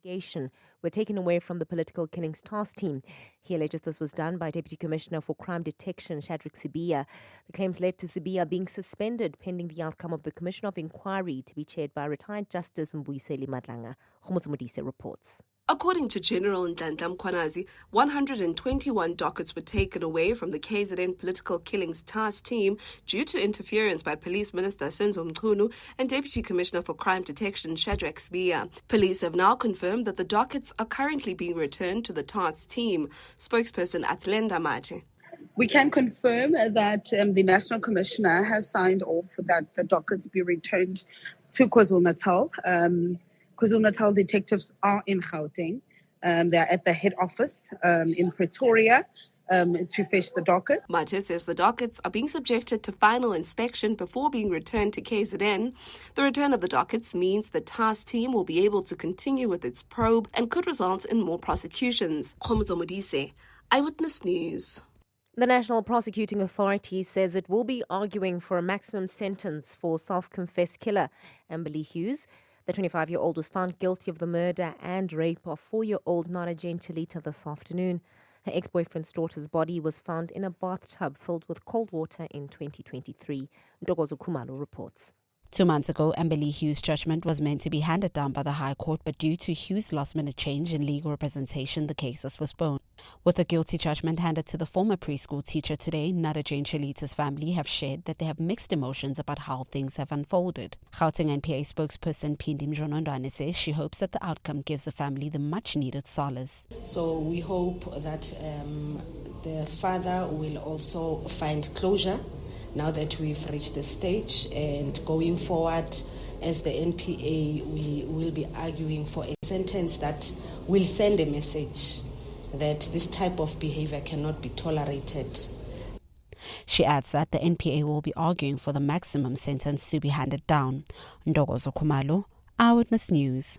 investigation were taken away from the political killings task team. He alleges this was done by Deputy Commissioner for Crime Detection, Shadrack Sibiya. The claims led to Sibiya being suspended pending the outcome of the Commission of Inquiry to be chaired by retired Justice Mbuyiseli Madlanga. Khomotso reports. According to General Nhlanhla Mkhwanazi, 121 dockets were taken away from the KZN Political Killings Task Team due to interference by Police Minister Senzo Mchunu and Deputy Commissioner for Crime Detection Shadrack Sibiya. Police have now confirmed that the dockets are currently being returned to the task team. Spokesperson Athlenda Mate. We can confirm that the National Commissioner has signed off that the dockets be returned to KwaZulu-Natal. KwaZulu-Natal detectives are in Gauteng. They're at the head office in Pretoria to fetch the docket. Mate says the dockets are being subjected to final inspection before being returned to KZN. The return of the dockets means the task team will be able to continue with its probe and could result in more prosecutions. Khomotso, Eyewitness News. The National Prosecuting Authority says it will be arguing for a maximum sentence for self-confessed killer Amberly Hughes. The 25-year-old was found guilty of the murder and rape of 4-year-old Nara Jane Chalita this afternoon. Her ex-boyfriend's daughter's body was found in a bathtub filled with cold water in 2023. Ntokozo Khumalo reports. 2 months ago, Amberly Hughes' judgment was meant to be handed down by the High Court, but due to Hughes' last-minute change in legal representation, the case was postponed. With a guilty judgment handed to the former preschool teacher today, Nara Jane Chalita's family have shared that they have mixed emotions about how things have unfolded. Gauteng NPA spokesperson Phindi Mjondwane says she hopes that the outcome gives the family the much-needed solace. So we hope that the father will also find closure now that we've reached the stage, and going forward as the NPA, we will be arguing for a sentence that will send a message that this type of behavior cannot be tolerated. She adds that the NPA will be arguing for the maximum sentence to be handed down. Ntokozo Khumalo, Eyewitness News.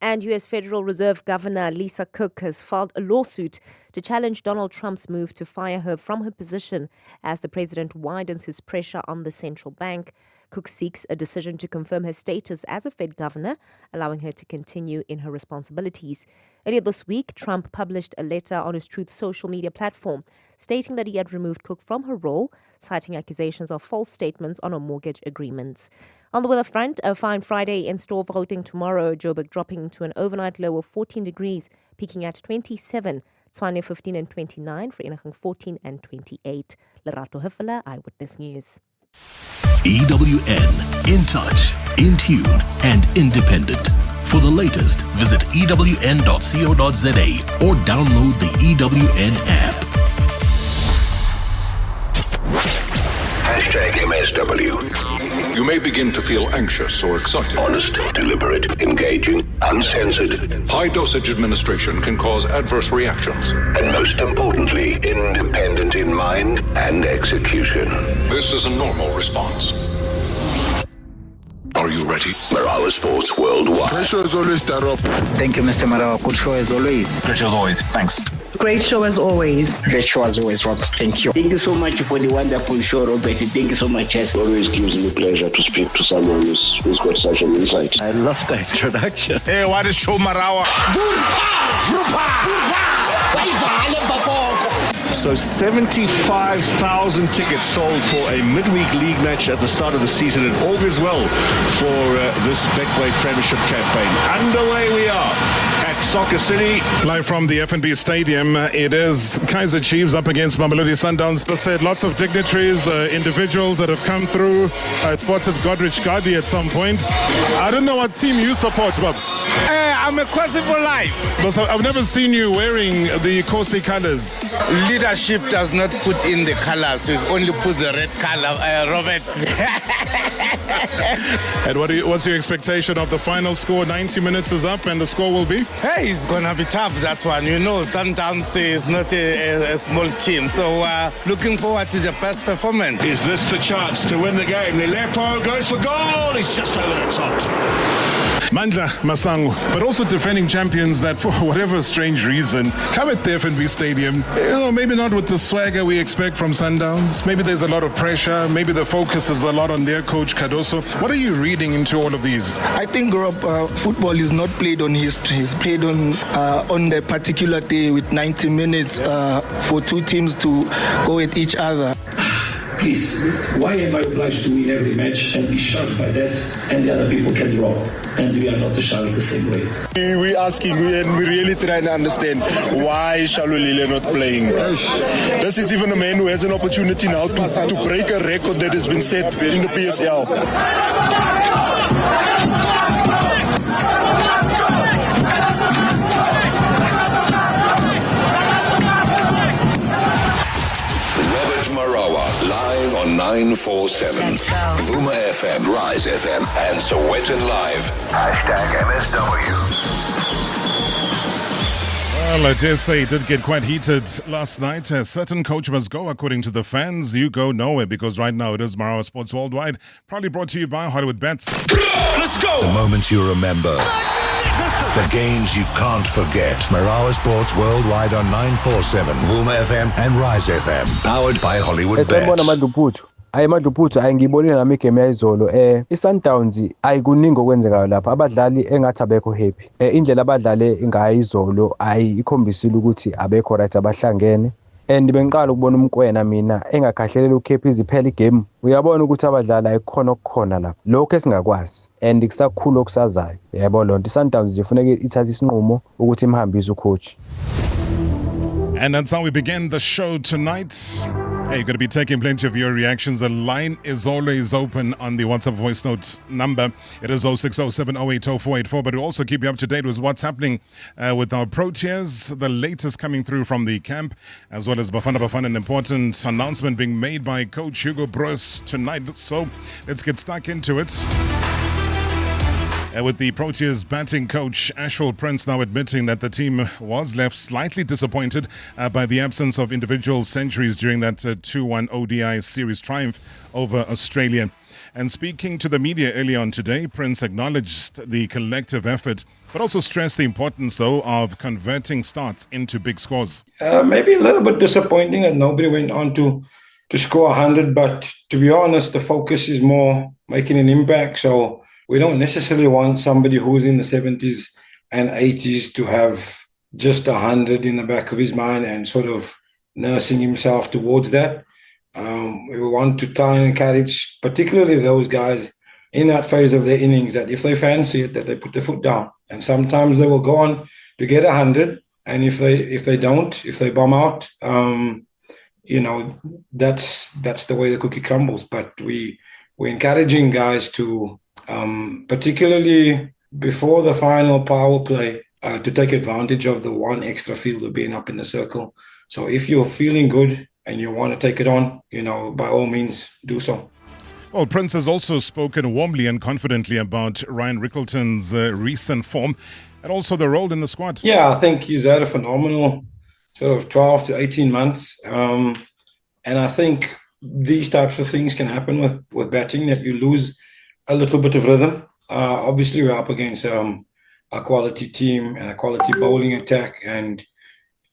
And U.S. Federal Reserve Governor Lisa Cook has filed a lawsuit to challenge Donald Trump's move to fire her from her position as the president widens his pressure on the central bank. Cook seeks a decision to confirm her status as a Fed governor, allowing her to continue in her responsibilities. Earlier this week, Trump published a letter on his Truth social media platform stating that he had removed Cook from her role, citing accusations of false statements on her mortgage agreements. On the weather front, a fine Friday in store for Gauteng tomorrow, Joburg dropping to an overnight low of 14 degrees, peaking at 27, Tshwane 15 and 29, for Inageng 14 and 28. Lerato Hefela, Eyewitness News. EWN, in touch, in tune, and independent. For the latest, visit ewn.co.za or download the EWN app. #MSW. You may begin to feel anxious or excited. Honest, deliberate, engaging, uncensored. High dosage administration can cause adverse reactions. And most importantly, independent in mind and execution. This is a normal response. Are you ready? Marawa Sports Worldwide. Pressure is always there up. Thank you, Mr. Marawa. Good show as always. Great show as always. Thanks. Great show as always. Great show as always, Rob. Thank you. Thank you so much for the wonderful show, Robert. Thank you so much. It always gives me pleasure to speak to someone who's got such an insight. I love the introduction. Hey, what is show Marawa? So 75,000 tickets sold for a midweek league match at the start of the season, and all goes well for this Betway Premiership campaign. Underway we are at Soccer City. Live from the FNB Stadium, it is Kaizer Chiefs up against Mamelodi Sundowns. They said lots of dignitaries, individuals that have come through. I spotted Godrich Gadi at some point. I don't know what team you support, Bob. I'm a Kwasi for life. But I've never seen you wearing the Kosi colors. Leadership does not put in the colors. We've only put the red color, Robert. And what's your expectation of the final score? 90 minutes is up and the score will be? Hey, it's going to be tough, that one. You know, Sundowns is not a small team. So looking forward to the best performance. Is this the chance to win the game? Lepo goes for goal. He's just over the top. Mandla Masango, but also defending champions that for whatever strange reason come at the FNB Stadium, maybe not with the swagger we expect from Sundowns. Maybe there's a lot of pressure. Maybe the focus is a lot on their coach Cardoso. What are you reading into all of these? I think football is not played on history. It's played on the particular day with 90 minutes for two teams to go at each other. Please, why am I obliged to win every match and be shocked by that, and the other people can draw, and we are not shocked the same way? We're asking, and we're really trying to understand why Shalulile not playing. This is even a man who has an opportunity now to break a record that has been set in the PSL. Marawa, live on 947. Vuma FM, Rise FM, and Sowetan Live. #MSW. Well, I dare say it did get quite heated last night. A certain coach must go, according to the fans. You go nowhere, because right now it is Marawa Sports Worldwide, proudly brought to you by Hollywood Bets. Let's go! The moments you remember. The games you can't forget. Marawa Sports Worldwide on 947, Vuma FM and Rise FM. Powered by Hollywood Bets. Madluputhu ayingibonile nami igame yayizolo iSundowns ayikuningi okwenzekayo lapha abadlali engathi abekho happy indlela abadlale ngayizolo ayikhombisile ukuthi abekho right abahlangene and bengiqala ukubona umkwena mina engakhahlelela ukhepha iziphela igame uyabona ukuthi abadlali ayikhona okukhona lapha lokho esingakwazi and kusakhulu okusazayo yabo lonto iSundowns nje kufanele ithathe isinqumo ukuthi imhambise ucoach. And that's how we begin the show tonight. Hey, you're going to be taking plenty of your reactions. The line is always open on the WhatsApp voice note number. It is 0607080484. But we'll also keep you up to date with what's happening with our Proteas, the latest coming through from the camp, as well as Bafana, an important announcement being made by Coach Hugo Broos tonight. So let's get stuck into it. With the Proteas batting coach Ashwell Prince now admitting that the team was left slightly disappointed by the absence of individual centuries during that 2-1 ODI series triumph over Australia. And speaking to the media earlier on today, Prince acknowledged the collective effort, but also stressed the importance, though, of converting starts into big scores. Maybe a little bit disappointing that nobody went on to score 100, but to be honest, the focus is more making an impact. So we don't necessarily want somebody who's in the 70s and 80s to have just 100 in the back of his mind and sort of nursing himself towards that. We want to try and encourage particularly those guys in that phase of their innings that if they fancy it, that they put their foot down. And sometimes they will go on to get 100. And if they don't, if they bomb out, that's the way the cookie crumbles. But we're encouraging guys to particularly before the final power play, to take advantage of the one extra fielder being up in the circle. So if you're feeling good and you want to take it on, by all means, do so. Well, Prince has also spoken warmly and confidently about Ryan Rickleton's recent form and also the role in the squad. Yeah, I think he's had a phenomenal sort of 12 to 18 months. And I think these types of things can happen with batting, that you lose a little bit of rhythm. Obviously, we're up against a quality team and a quality bowling attack, and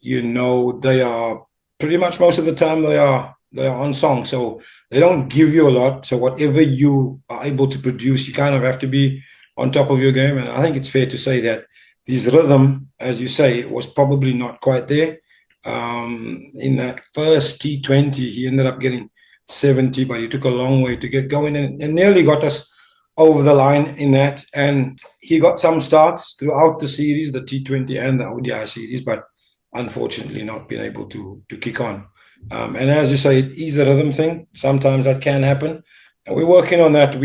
they are pretty much most of the time they are on song, so they don't give you a lot. So whatever you are able to produce, you kind of have to be on top of your game. And I think it's fair to say that his rhythm, as you say, was probably not quite there. In that first T20, he ended up getting 70, but he took a long way to get going and nearly got us over the line in that. And he got some starts throughout the series, the T20 and the ODI series, but unfortunately not been able to kick on. And as you say, it is a rhythm thing. Sometimes that can happen. And we're working on that.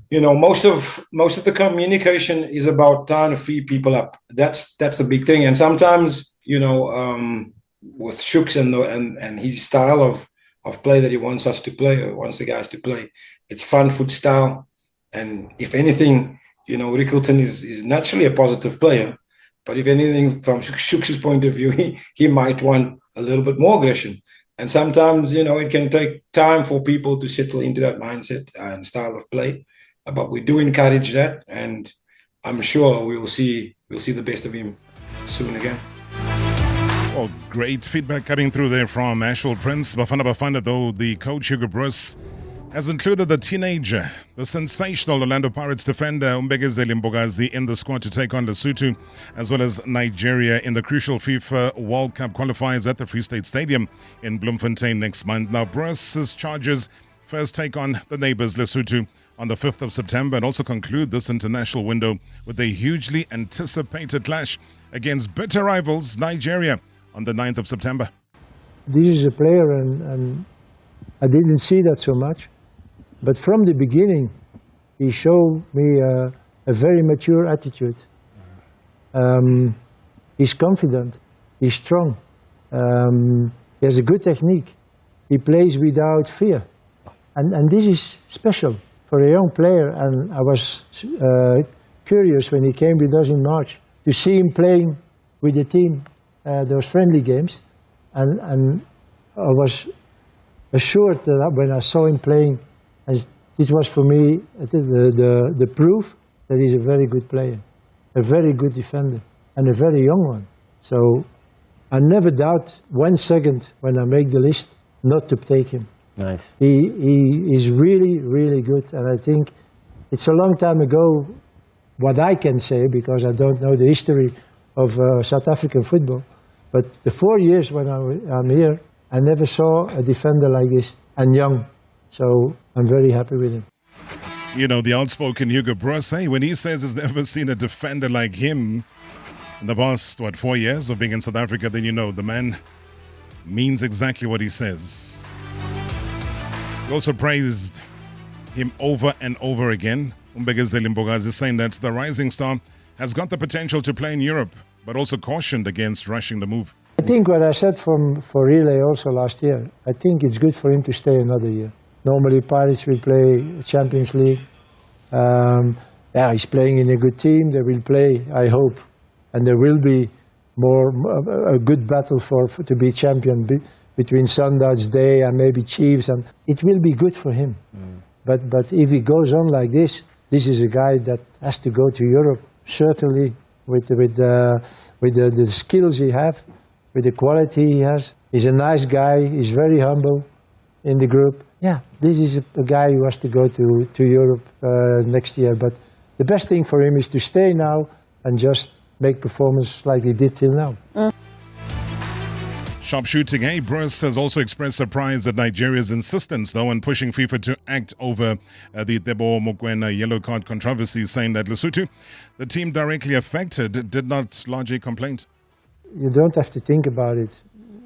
Most of the communication is about trying to free people up. That's the big thing. And sometimes, with Shooks and his style of play that he wants us to play, or wants the guys to play, it's front foot style. And if anything, Rickleton is naturally a positive player. But if anything, from Shooks' point of view, he might want a little bit more aggression. And sometimes, it can take time for people to settle into that mindset and style of play. But we do encourage that. And I'm sure we'll see the best of him soon again. Oh, great feedback coming through there from Ashwell Prince. Bafana Bafana, though, the coach Hugo Bruce has included the teenager, the sensational Orlando Pirates defender Umbegezeli Mbogazi in the squad to take on Lesotho, as well as Nigeria in the crucial FIFA World Cup qualifiers at the Free State Stadium in Bloemfontein next month. Now, Bruce's charges first take on the neighbours Lesotho on the 5th of September and also conclude this international window with a hugely anticipated clash against bitter rivals Nigeria on the 9th of September. This is a player, and I didn't see that so much. But from the beginning, he showed me a very mature attitude. He's confident, he's strong, he has a good technique, he plays without fear. And this is special for a young player, and I was curious when he came with us in March to see him playing with the team, those friendly games, and I was assured that when I saw him playing, this was for me the proof that he's a very good player, a very good defender, and a very young one. So I never doubt 1 second when I make the list not to take him. Nice. He is really, really good, and I think it's a long time ago what I can say, because I don't know the history of South African football, but the 4 years when I'm here, I never saw a defender like this, and young. So I'm very happy with him. You know, the outspoken Hugo Bruce, when he says he's never seen a defender like him in the past, 4 years of being in South Africa, then you know the man means exactly what he says. He also praised him over and over again. Umbegezeli Mbogazi is saying that the rising star has got the potential to play in Europe, but also cautioned against rushing the move. I think what I said for Relay also last year, I think it's good for him to stay another year. Normally Pirates will play Champions League. He's playing in a good team. They will play, I hope, and there will be a good battle to be champion between Sundowns Day and maybe Chiefs, and it will be good for him. But if he goes on like this is a guy that has to go to Europe, certainly with the skills he has, with the quality he has. He's a nice guy, he's very humble in the group. Yeah, this is a guy who has to go to Europe next year, but the best thing for him is to stay now and just make performance like he did till now. Sharp shooting, Bruce has also expressed surprise at Nigeria's insistence, though, on pushing FIFA to act over the Debo Mokoena yellow card controversy, saying that Lesotho, the team directly affected, did not lodge a complaint. You don't have to think about it.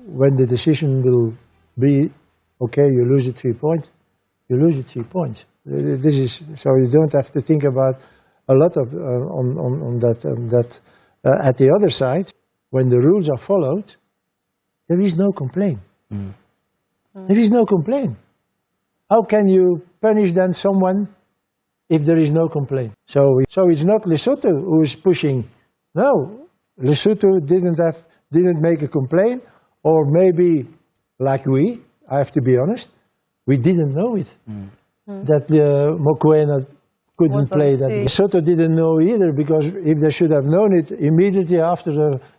When the decision will be, okay, you lose the 3 points, you lose the 3 points. So you don't have to think about a lot of on that. At the other side, when the rules are followed, there is no complaint. There is no complaint. How can you punish then someone if there is no complaint? So it's not Lesotho who is pushing. No, Lesotho didn't make a complaint, or maybe like I have to be honest, we didn't know it. That Mokoena couldn't play that. Lesotho didn't know either, because if they should have known it immediately after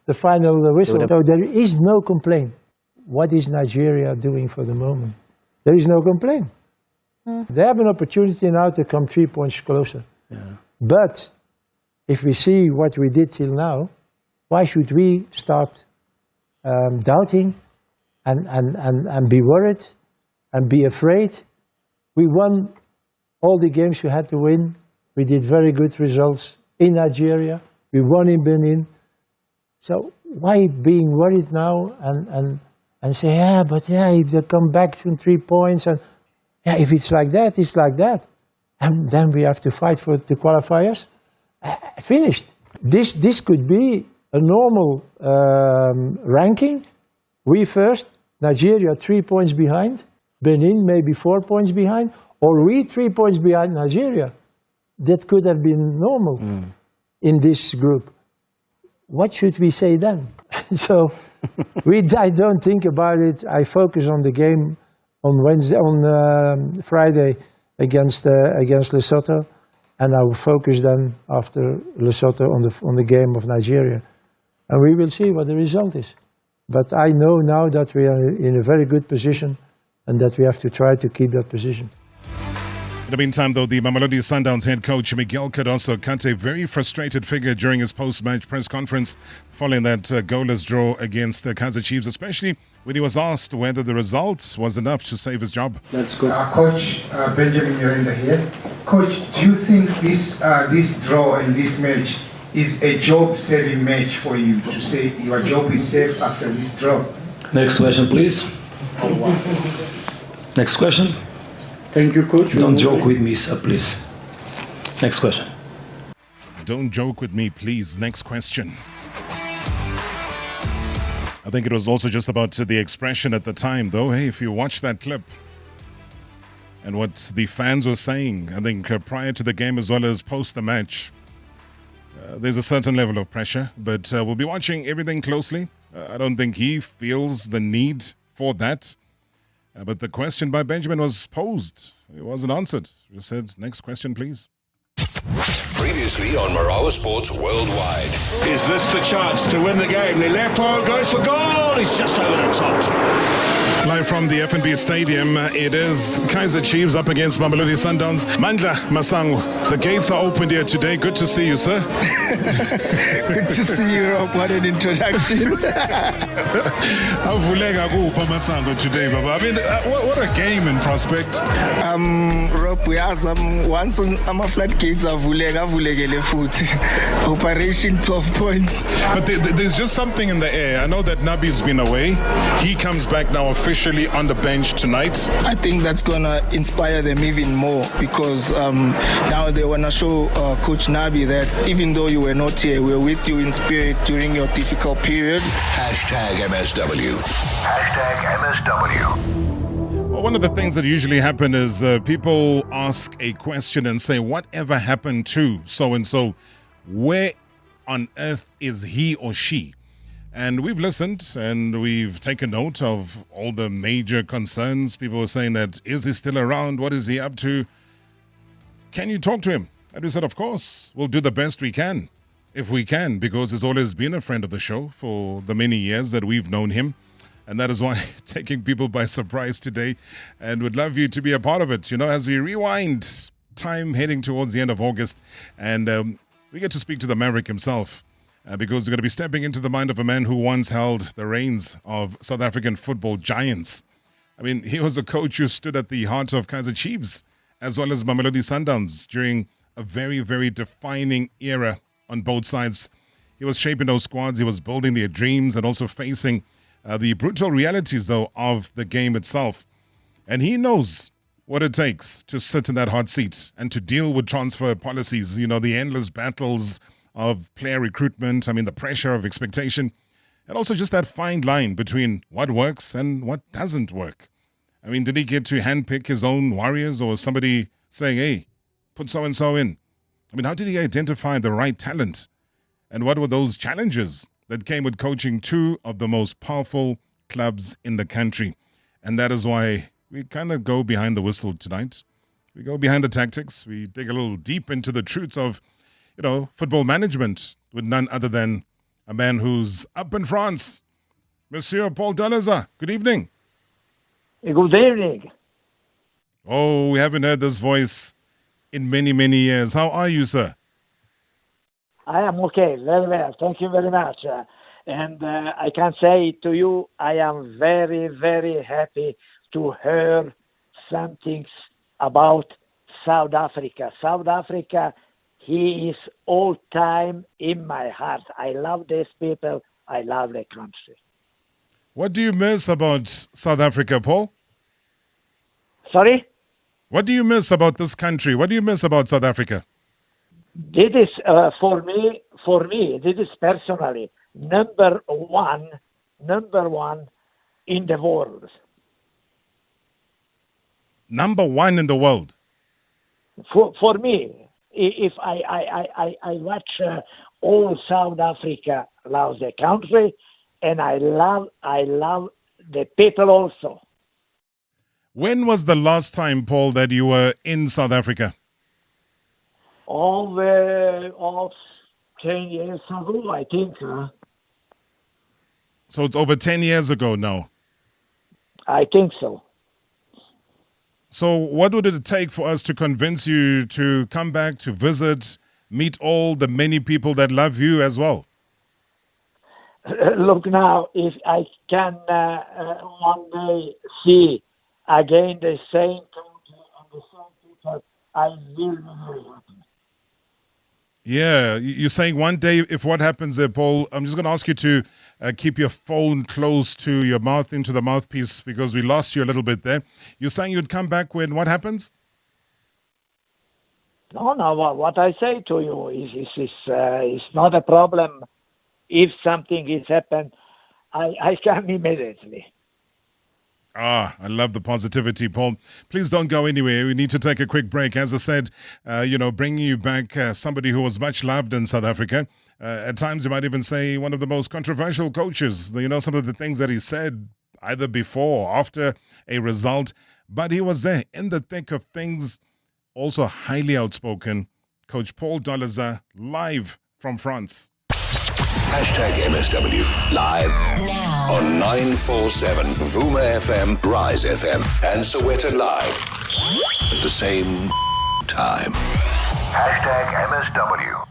the final whistle. So there is no complaint. What is Nigeria doing for the moment? There is no complaint. They have an opportunity now to come 3 points closer. But if we see what we did till now, why should we start doubting and be worried and be afraid? We won all the games we had to win. We did very good results in Nigeria. We won in Benin. So why being worried now and say, if they come back from 3 points, and if it's like that, it's like that. And then we have to fight for the qualifiers. Finished. This could be a normal ranking. We first, Nigeria 3 points behind, Benin maybe 4 points behind, or we 3 points behind Nigeria. That could have been normal in this group. What should we say then? So I don't think about it. I focus on the game on Friday against Lesotho, and I will focus then after Lesotho on the game of Nigeria. And we will see what the result is. But I know now that we are in a very good position and that we have to try to keep that position. In the meantime, though, the Mamelodi Sundowns head coach Miguel Cardoso cut a very frustrated figure during his post-match press conference following that goalless draw against the Kaizer Chiefs, especially when he was asked whether the results was enough to save his job. Let's go. Coach Benjamin Miranda here. Coach, do you think this draw in this match is a job-saving match for you, to say your job is safe after this draw? Next question, please. Next question. Thank you, Coach. Don't joke with me, sir, please. Next question. Don't joke with me, please. Next question. I think it was also just about the expression at the time, though. Hey, if you watch that clip and what the fans were saying, I think prior to the game as well as post the match, there's a certain level of pressure, but we'll be watching everything closely. I don't think he feels the need for that. But the question by Benjamin was posed. It wasn't answered. He just said, next question, please. Previously on Marawa Sports Worldwide. Is this the chance to win the game? Lepo goes for goal. He's just over the top. Live from the FNB Stadium, it is Kaizer Chiefs up against Mamelodi Sundowns. Mandla Masango, the gates are opened here today. Good to see you, sir. Good to see you, Rob. What an introduction. Avuleka kupha Masango today, Baba. I mean, what a game in prospect. Rob, we have once I'm floodgates avulekele futhi. Operation 12 points. But there's just something in the air. I know that Nabi's been away. He comes back now officially on the bench tonight. I think that's gonna inspire them even more because now they wanna show Coach Nabi that even though you were not here, we're with you in spirit during your difficult period. #MSW. #MSW. Well, one of the things that usually happen is people ask a question and say, whatever happened to so-and-so? Where on earth is he or she? And we've listened and we've taken note of all the major concerns. People were saying that, is he still around? What is he up to? Can you talk to him? And we said, of course, we'll do the best we can, if we can, because he's always been a friend of the show for the many years that we've known him. And that is why taking people by surprise today, and would love you to be a part of it, you know, as we rewind time heading towards the end of August. And we get to speak to the Maverick himself. Because we're going to be stepping into the mind of a man who once held the reins of South African football giants. I mean, he was a coach who stood at the heart of Kaizer Chiefs, as well as Mamelodi Sundowns, during a very, very defining era on both sides. He was shaping those squads, he was building their dreams, and also facing the brutal realities, though, of the game itself. And he knows what it takes to sit in that hot seat and to deal with transfer policies, you know, the endless battles of player recruitment, I mean, the pressure of expectation, and also just that fine line between what works and what doesn't work. I mean, did he get to handpick his own warriors, or was somebody saying, hey, put so-and-so in? I mean, how did he identify the right talent? And what were those challenges that came with coaching two of the most powerful clubs in the country? And that is why we kind of go behind the whistle tonight. We go behind the tactics. We dig a little deep into the truths of football management with none other than a man who's up in France, Monsieur Paul Dalaza. Good evening. Good evening. Oh, we haven't heard this voice in many, many years. How are you, sir? I am okay, very well. Thank you very much. And I can say to you, I am very, very happy to hear something about South Africa. South Africa, he is all time in my heart. I love these people. I love the country. What do you miss about South Africa, Paul? Sorry? What do you miss about this country? What do you miss about South Africa? This is, for me, this is personally number one in the world. Number one in the world? For me. If I watch all South Africa loves the country, and I love the people also. When was the last time, Paul, that you were in South Africa? of 10 years ago, I think. So it's over 10 years ago now. I think so. So what would it take for us to convince you to come back, to visit, meet all the many people that love you as well? Look now, if I can one day see again the same country and the same people, I will be very happy. Yeah, you're saying one day, if what happens there, Paul, I'm just going to ask you to keep your phone close to your mouth, into the mouthpiece, because we lost you a little bit there. You're saying you'd come back when what happens? No, what I say to you is not a problem. If something is happened, I come immediately. I love the positivity, Paul. Please don't go anywhere. We need to take a quick break. As I said, bringing you back somebody who was much loved in South Africa. At times, you might even say one of the most controversial coaches. Some of the things that he said either before or after a result. But he was there in the thick of things, also highly outspoken. Coach Paul Dolezal, live from France. #MSW live now on 947 Vuma FM, Rise FM, and Soweto Live at the same time. #MSW.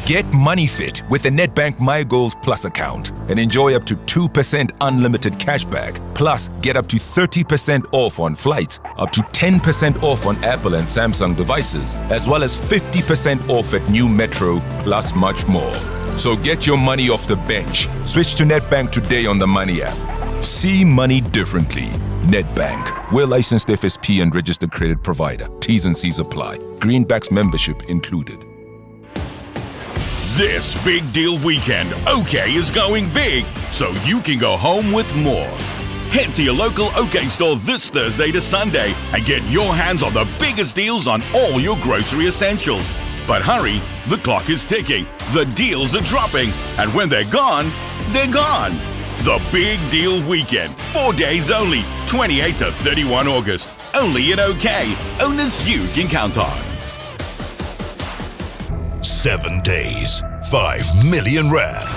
Get money fit with the Nedbank My Goals Plus account and enjoy up to 2% unlimited cashback. Plus, get up to 30% off on flights, up to 10% off on Apple and Samsung devices, as well as 50% off at new Metro, plus much more. So get your money off the bench. Switch to Nedbank today on the Money app. See money differently. Nedbank. We're licensed FSP and registered credit provider. T's and C's apply. Greenbacks membership included. This big deal weekend, OK is going big, so you can go home with more. Head to your local OK store this Thursday to Sunday and get your hands on the biggest deals on all your grocery essentials. But hurry, the clock is ticking, the deals are dropping, and when they're gone, they're gone. The Big Deal Weekend, 4 days only, 28 to 31 August. Only at OK, owners you can count on. 7 days, 5 million rand.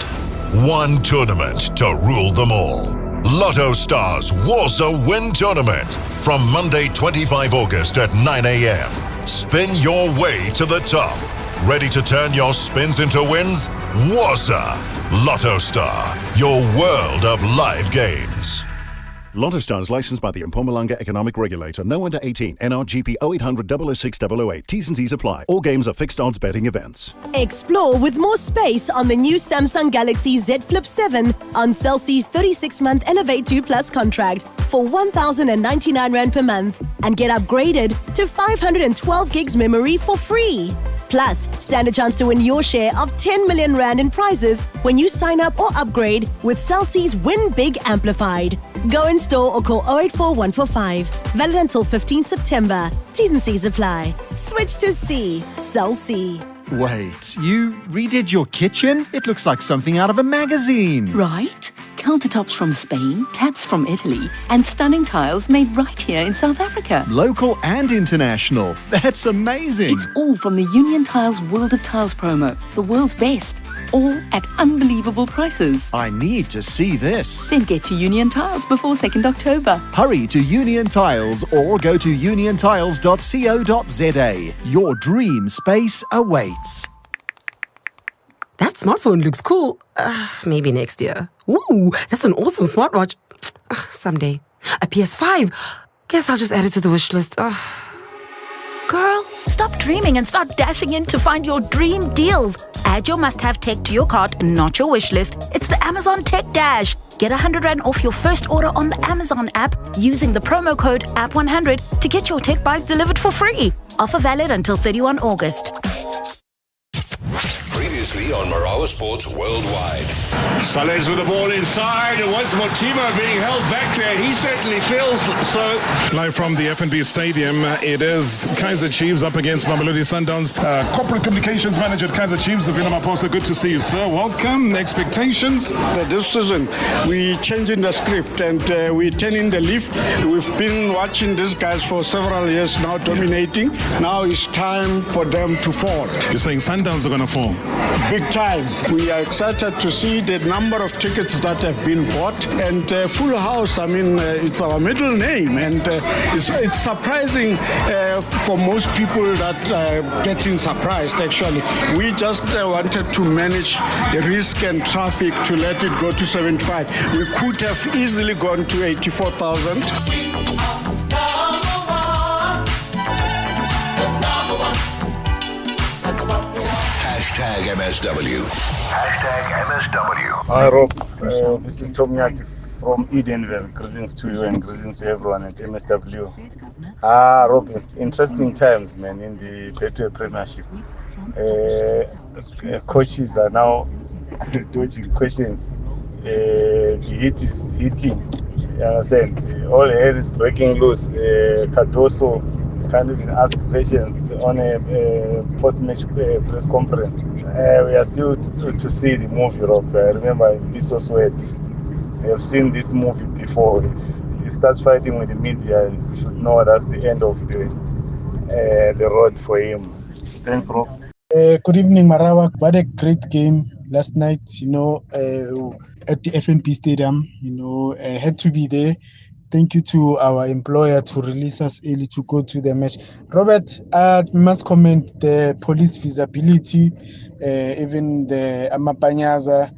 One tournament to rule them all. Lotto Stars Warsaw Win Tournament from Monday 25 August at 9 a.m. Spin your way to the top. Ready to turn your spins into wins? Warsaw Lotto Star, your world of live games. Lotto Stars licensed by the Mpumalanga Economic Regulator. No under 18. NRGP 0800 006 008. T's and C's apply. All games are fixed odds betting events. Explore with more space on the new Samsung Galaxy Z Flip 7 on Cell C's 36-month Elevate 2 Plus contract for 1,099 Rand per month and get upgraded to 512 gigs memory for free. Plus, stand a chance to win your share of 10 million Rand in prizes when you sign up or upgrade with Cell C's Win Big Amplified. Go in store or call 084 145. Valid until 15 September. T's and C's apply. Switch to C. Cell C. Wait, you redid your kitchen? It looks like something out of a magazine. Right? Countertops from Spain, taps from Italy, and stunning tiles made right here in South Africa. Local and international. That's amazing. It's all from the Union Tiles World of Tiles promo. The world's best. All at unbelievable prices. I need to see this. Then get to Union Tiles before 2nd October. Hurry to Union Tiles or go to uniontiles.co.za. Your dream space awaits. That smartphone looks cool. Maybe next year. Ooh, that's an awesome smartwatch. Someday. A PS5. Guess I'll just add it to the wish list. Girl, stop dreaming and start dashing in to find your dream deals. Add your must-have tech to your cart, not your wish list. It's the Amazon Tech Dash. Get 100 Rand off your first order on the Amazon app using the promo code APP100 to get your tech buys delivered for free. Offer valid until 31 August. Previous exclusively on Marawa Sports Worldwide. Salez with the ball inside, and once more Timo being held back there. He certainly feels so. Live from the FNB Stadium, it is Kaizer Chiefs up against Mamelodi Sundowns. Corporate Communications Manager at Kaizer Chiefs, Davina Maposa, good to see you, sir. Welcome. Expectations? This season, we changing the script and we turning the leaf. We've been watching these guys for several years now, dominating. Now it's time for them to fall. You're saying Sundowns are going to fall? Big time. We are excited to see the number of tickets that have been bought, and full house. I mean, it's our middle name, and it's surprising for most people that getting surprised. Actually, we just wanted to manage the risk and traffic to let it go to 75. We could have easily gone to 84,000. Hashtag MSW. Hashtag MSW. Hi Rob, this is Tom Yati from Edenville. Greetings to you and greetings to everyone at MSW. Rob, it's interesting times, man, in the Betway Premiership. Coaches are now dodging questions. The heat is heating. You understand? All hell is breaking loose. Cardoso can't even ask questions on a post-match press conference. We are still to see the movie, Rob. Remember, in Piece of Sweat, we have seen this movie before. If he starts fighting with the media, you should know that's the end of the road for him. Thanks, Rob. Good evening, Marawa. What a great game last night, at the FNB Stadium. Had to be there. Thank you to our employer to release us early to go to the match. Robert, I must comment the police visibility, even the Amapanyaza.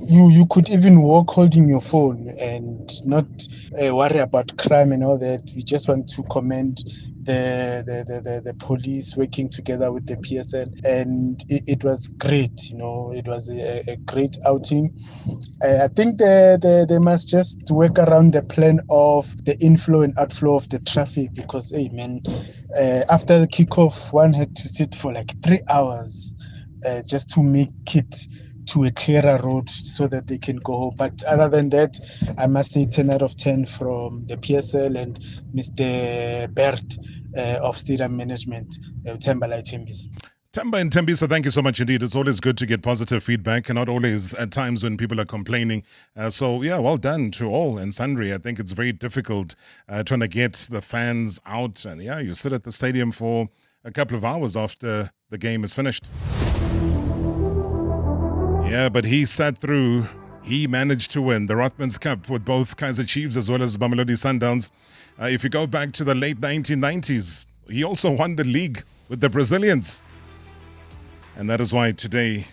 You could even walk holding your phone and not worry about crime and all that. We just want to commend the police working together with the PSL, and it was great. It was a great outing. I think they must just work around the plan of the inflow and outflow of the traffic, because after the kickoff, one had to sit for like 3 hours just to make it to a clearer road so that they can go home. But other than that, I must say 10 out of 10 from the PSL and Mr. Bert of Stadium Management, Themba Tembisa. Themba and Tembisa, thank you so much indeed. It's always good to get positive feedback, and not always at times when people are complaining. Well done to all and sundry. I think it's very difficult trying to get the fans out. And you sit at the stadium for a couple of hours after the game is finished. Yeah, but he sat through. He managed to win the Rothmans Cup with both Kaizer Chiefs as well as Mamelodi Sundowns. If you go back to the late 1990s, he also won the league with the Brazilians. And that is why today,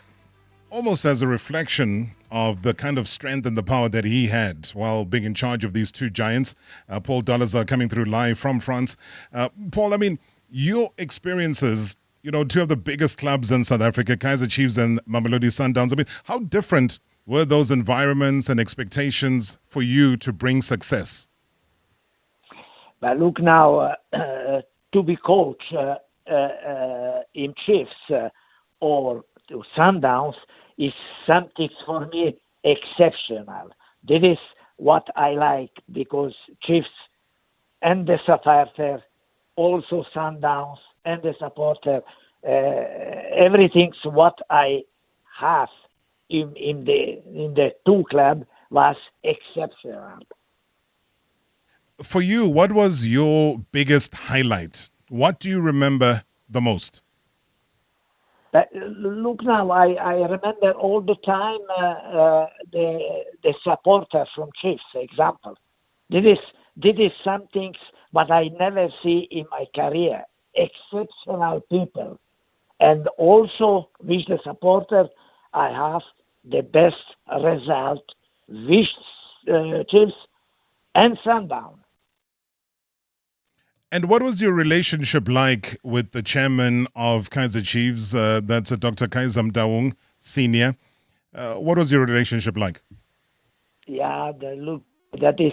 almost as a reflection of the kind of strength and the power that he had while being in charge of these two giants, Paul Dolezal coming through live from France. Paul, I mean, your experiences, two of the biggest clubs in South Africa, Kaizer Chiefs and Mamelodi Sundowns. I mean, how different were those environments and expectations for you to bring success? But look now, to be coach in Chiefs or to Sundowns is something for me exceptional. That is what I like, because Chiefs and the supporter, also Sundowns and the supporter, everything's what I have in the two club was exceptional. For you, what was your biggest highlight? What do you remember the most? Look now, I remember all the time the supporter from Chiefs, example. This is something what I never see in my career. Exceptional people. And also with the supporter, I have the best result with Chiefs and Sundown. And what was your relationship like with the chairman of Kaizer Chiefs? That's Dr. Kaizer Mdaung, Senior. What was your relationship like? Yeah, look, that is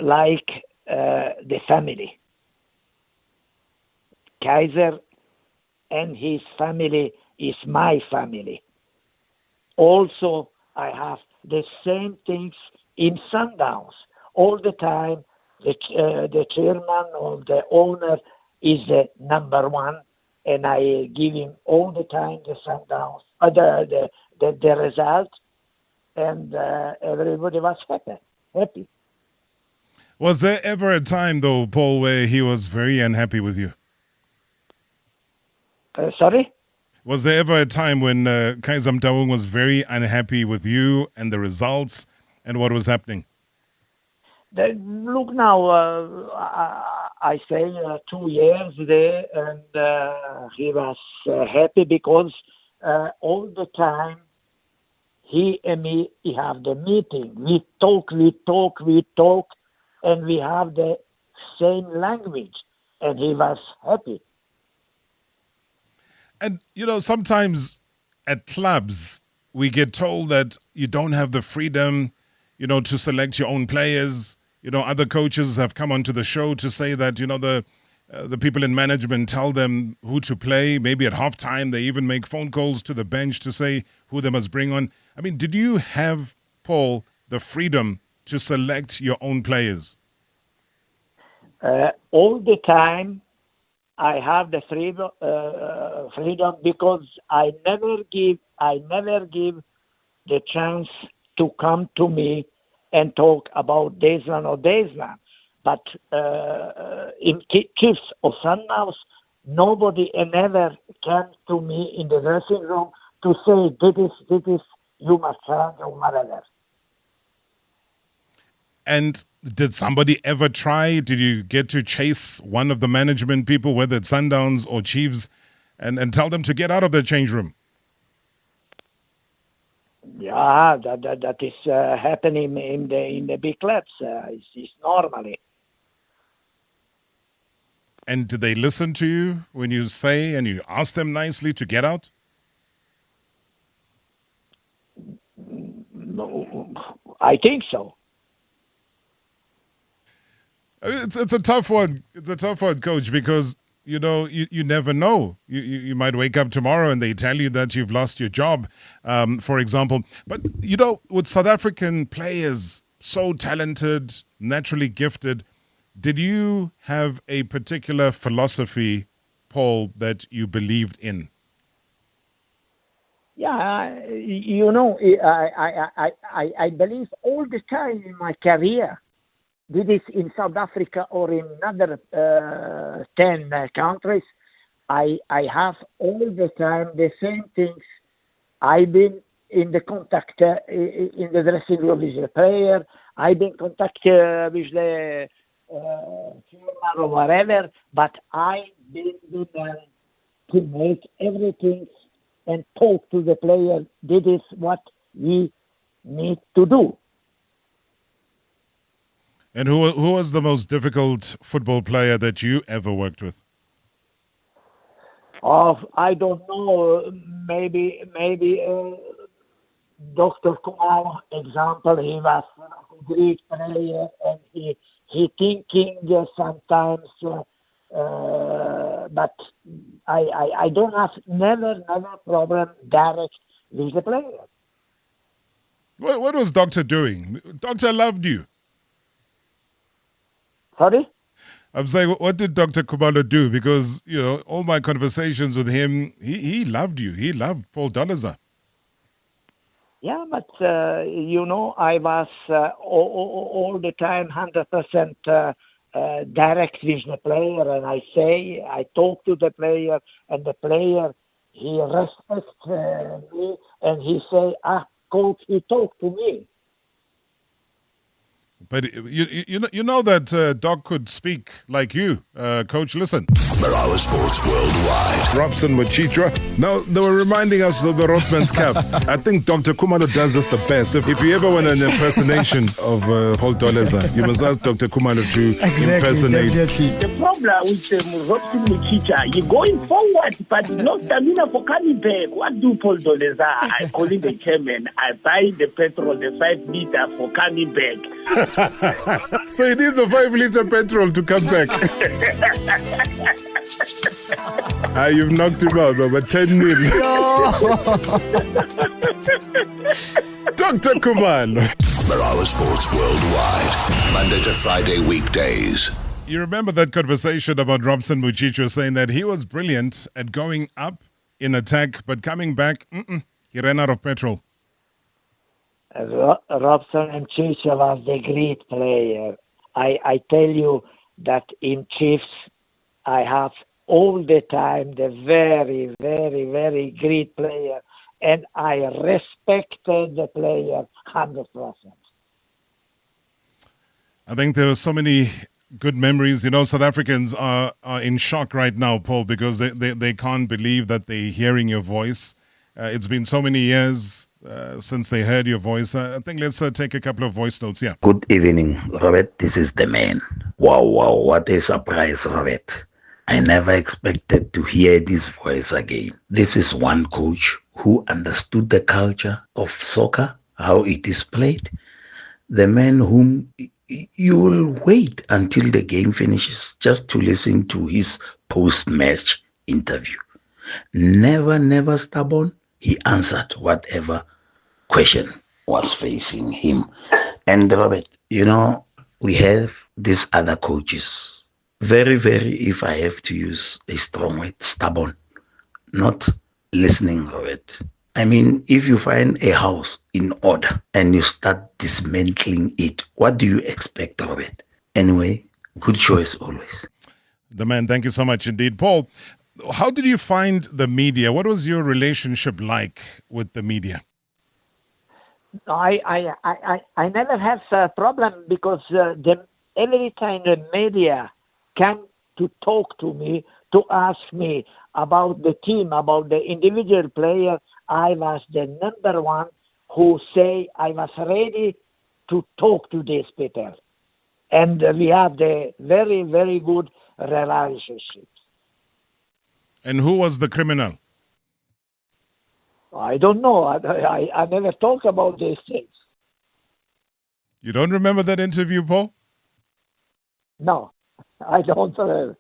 like the family. Kaizer and his family is my family. Also, I have the same things in Sundowns. All the time, the chairman or the owner is the number one, and I give him all the time the Sundowns, the result, and everybody was happy. Was there ever a time, though, Paul, where he was very unhappy with you? Sorry? Was there ever a time when Kaizer Motaung was very unhappy with you and the results and what was happening? Look now, I say 2 years there, and he was happy because all the time he and me, we have the meeting. We talk, and we have the same language, and he was happy. And, sometimes at clubs, we get told that you don't have the freedom, to select your own players. Other coaches have come onto the show to say that, the people in management tell them who to play. Maybe at halftime, they even make phone calls to the bench to say who they must bring on. I mean, did you have, Paul, the freedom to select your own players? All the time, I have the freedom because I never give the chance to come to me and talk about this one or this one. But in Chiefs or Sundowns, nobody ever came to me in the dressing room to say, this is, you must change or whatever. And did somebody ever try? Did you get to chase one of the management people, whether it's Sundowns or Chiefs, and tell them to get out of the change room? Yeah, that is happening in the big clubs. It's normally. And did they listen to you when you say and you ask them nicely to get out? No, I think so. It's a tough one. It's a tough one, Coach, because you never know. You might wake up tomorrow and they tell you that you've lost your job, for example. But with South African players so talented, naturally gifted, did you have a particular philosophy, Paul, that you believed in? Yeah, I believe all the time in my career. Did it in South Africa or in another 10 countries, I have all the time the same things. I've been in the contact in the dressing room with the player. I've been in contact with the chairman or whatever, but I've been with them to make everything and talk to the player. This is what we need to do. And who was the most difficult football player that you ever worked with? I don't know. Maybe Dr. Kumar, example, he was a great player and he thinking sometimes, but I don't have never problem direct with the player. What was Doctor doing? Doctor loved you. Sorry? I'm saying, what did Dr. Khumalo do? Because, all my conversations with him, he loved you. He loved Paul Dolezal. Yeah, but, I was all the time 100% direct with the player. And I talk to the player, and the player, he respects me, and he say, coach, he talk to me. But you know that Doc could speak like you. Coach, listen. Marawa Sports Worldwide. Robson Machitra. Now, they were reminding us of the Rothman's Cup. I think Dr. Khumalo does us the best. If you ever want an impersonation of Paul Dolezal, you must ask Dr. Khumalo to impersonate. Definitely. The problem with Robson Machitra, you're going forward, but no stamina for coming back. What do Paul Dolezal? I call him the chairman. I buy the petrol, the 5 liter for coming back. So he needs a 5-liter petrol to come back. You've knocked him out, but 10 mil. Dr. Kuman. Marawa Sports Worldwide, Monday to Friday weekdays. You remember that conversation about Robson Muchicho saying that he was brilliant at going up in attack, but coming back, he ran out of petrol. Robson and Chicha was the great player. I tell you that in Chiefs, I have all the time the very, very, very great player, and I respected the player 100%. I think there are so many good memories. You know, South Africans are in shock right now, Paul, because they can't believe that they're hearing your voice. It's been so many years since they heard your voice. I think let's take a couple of voice notes. Yeah. Good evening, Robert. This is the man. Wow, what a surprise, Robert. I never expected to hear this voice again. This is one coach who understood the culture of soccer, how it is played. The man whom you will wait until the game finishes just to listen to his post-match interview. Never stubborn. He answered whatever question was facing him. And Robert, you know, we have these other coaches. Very, if I have to use a strong word, stubborn. Not listening, Robert. I mean, if you find a house in order and you start dismantling it, what do you expect, Robert? Anyway, good choice always. The man, thank you so much indeed. Paul, how did you find the media? What was your relationship like with the media? I never have a problem because every time the media came to talk to me, to ask me about the team, about the individual player, I was the number one who say I was ready to talk to these people. And we have the very, very good relationship. And who was the criminal? I don't know. I never talk about these things. You don't remember that interview, Paul? No, I don't remember.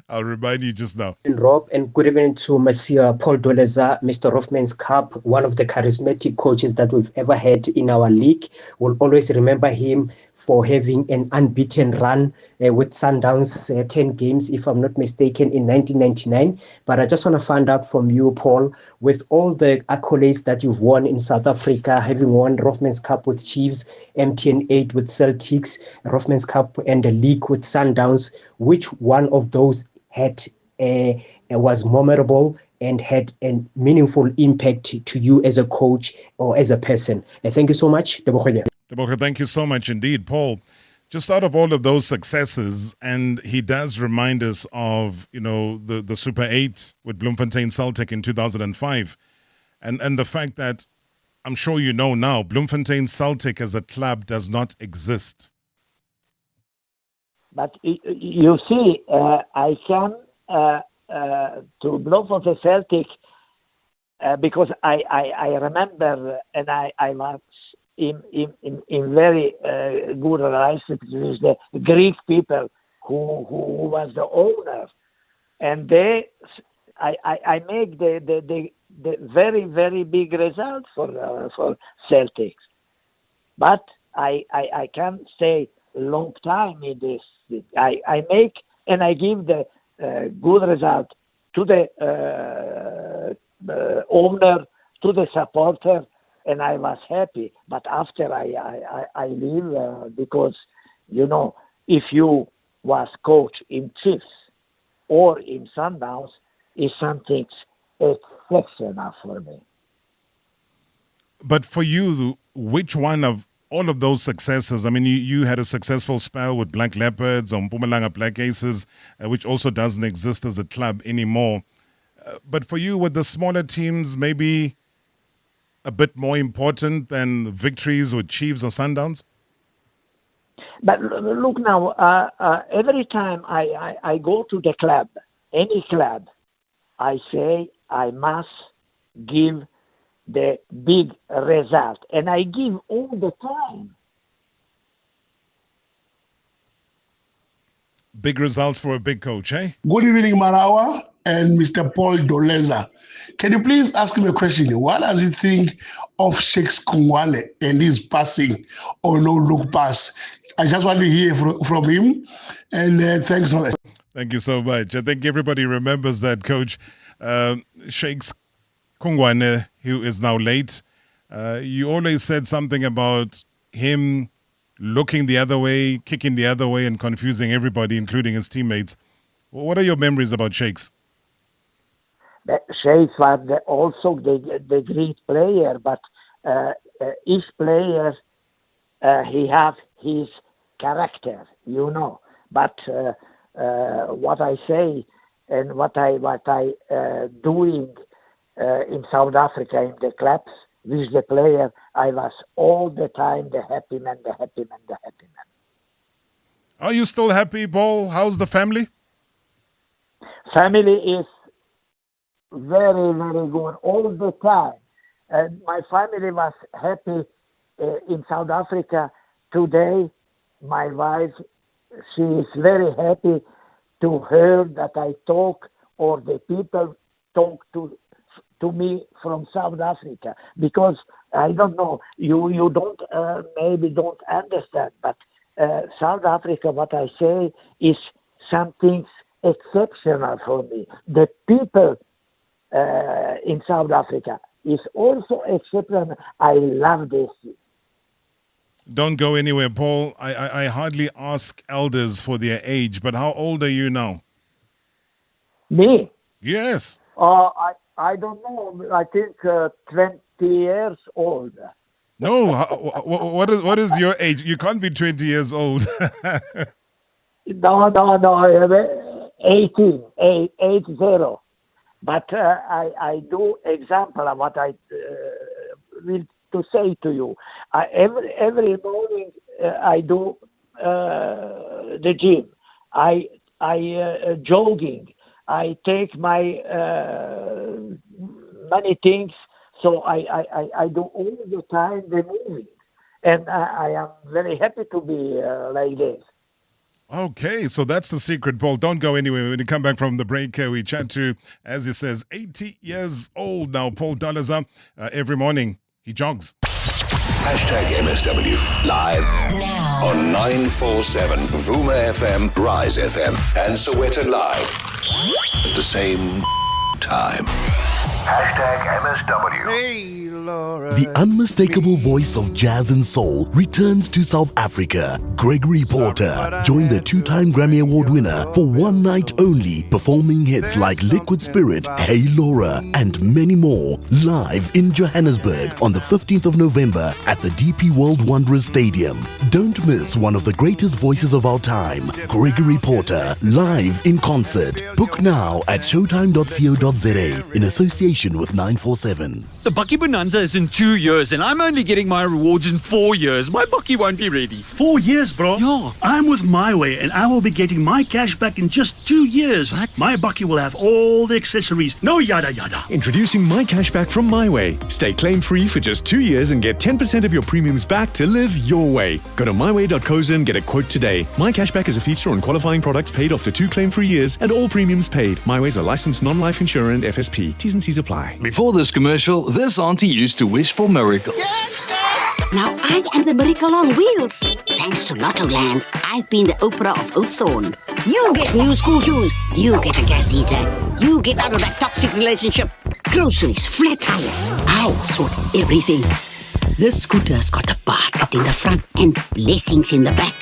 I'll remind you just now. Rob, and good evening to Monsieur Paul Doleza, Mr. Rothman's Cup, one of the charismatic coaches that we've ever had in our league. We'll always remember him for having an unbeaten run with Sundowns, 10 games, if I'm not mistaken, in 1999. But I just want to find out from you, Paul, with all the accolades that you've won in South Africa, having won Rothman's Cup with Chiefs, MTN 8 with Celtics, Rothman's Cup and the league with Sundowns, which one of those was memorable and had a meaningful impact to you as a coach or as a person? Thank you so much. Tebogo, thank you so much indeed. Paul, just out of all of those successes, and he does remind us of, you know, the Super 8 with Bloemfontein Celtic in 2005, and the fact that, I'm sure you know now, Bloemfontein Celtic as a club does not exist. But you see, I came to Bloemfontein Celtic because I remember, and I was in very good relationship with the Greek people who was the owner, and I make the very, very big result for Celtics, but I can't stay long time in this. I make and I give the good result to the owner, to the supporter, and I was happy. But after I leave because, you know, if you was coach in Chiefs or in Sundowns, is something exceptional for me. But for you, which one of all of those successes, I mean, you had a successful spell with Black Leopards or Mpumalanga Black Aces, which also doesn't exist as a club anymore. But for you, with the smaller teams, maybe a bit more important than victories with Chiefs or Sundowns? But look now, every time I go to the club, any club, I say I must give the big result, and I give all the time. Big results for a big coach, eh? Good evening, Marawa and Mr. Paul Doleza. Can you please ask him a question? What does he think of Sheikh Kungwane and his passing or no look pass? I just want to hear from him. And thanks for that. Thank you so much. I think everybody remembers that, Coach. Sheikh Kungwane, who is now late. You always said something about him looking the other way, kicking the other way, and confusing everybody, including his teammates. What are your memories about Sheikhs? Sheikh was also the great player, but each player he have his character, you know. But what I say and what I doing in South Africa in the clubs with the player, I was all the time the happy man. Are you still happy, Paul? How's the family? Family is very, very good all the time. And my family was happy in South Africa. Today, my wife, she is very happy to hear that I talk or the people talk to me from South Africa, because I don't know, you don't maybe don't understand, but South Africa, what I say is something exceptional for me. The people in South Africa is also exceptional. I love this. Don't go anywhere, Paul. I hardly ask elders for their age, but how old are you now? Me? Yes. I don't know. I think 20 years old. No, what is your age? You can't be 20 years old. No. 80. But I do example of what I will to say to you. Every morning I do the gym. I jogging. I take my many things. So I do all the time the moving, and I am very happy to be like this. Okay, so that's the secret, Paul. Don't go anywhere. When you come back from the break, we chat to, as he says, 80 years old now, Paul Doleza. Every morning, he jogs. #MSW live now on 947 Vuma FM, Rise FM, and Sowetan Live at the same time. #MSW. Hey, Laura. The unmistakable voice of jazz and soul returns to South Africa. Gregory Porter joined the two-time Grammy Award winner for one night only, performing hits like Liquid Spirit, Hey Laura, and many more, live in Johannesburg on the 15th of November at the DP World Wanderers Stadium. Don't miss one of the greatest voices of our time, Gregory Porter, live in concert. Book now at showtime.co.za in association with 947. The Bucky Bonanza is in 2 years and I'm only getting my rewards in 4 years. My Bucky won't be ready. 4 years, bro? Yeah. I'm with MyWay and I will be getting my cash back in just 2 years. What? My Bucky will have all the accessories. No yada yada. Introducing My Cashback from MyWay. Stay claim-free for just 2 years and get 10% of your premiums back to live your way. Go to myway.co.za and get a quote today. My Cashback is a feature on qualifying products paid after 2 claim-free years and all premiums paid. MyWay is a licensed non-life insurer and FSP. T's and C's apply. Before this commercial, this auntie used to wish for miracles. Now I am the miracle on wheels. Thanks to Lottoland, I've been the Oprah of Oudtshoorn. You get new school shoes. You get a gas heater. You get out of that toxic relationship. Groceries, flat tires. I'll sort everything. This scooter's got a basket in the front and blessings in the back.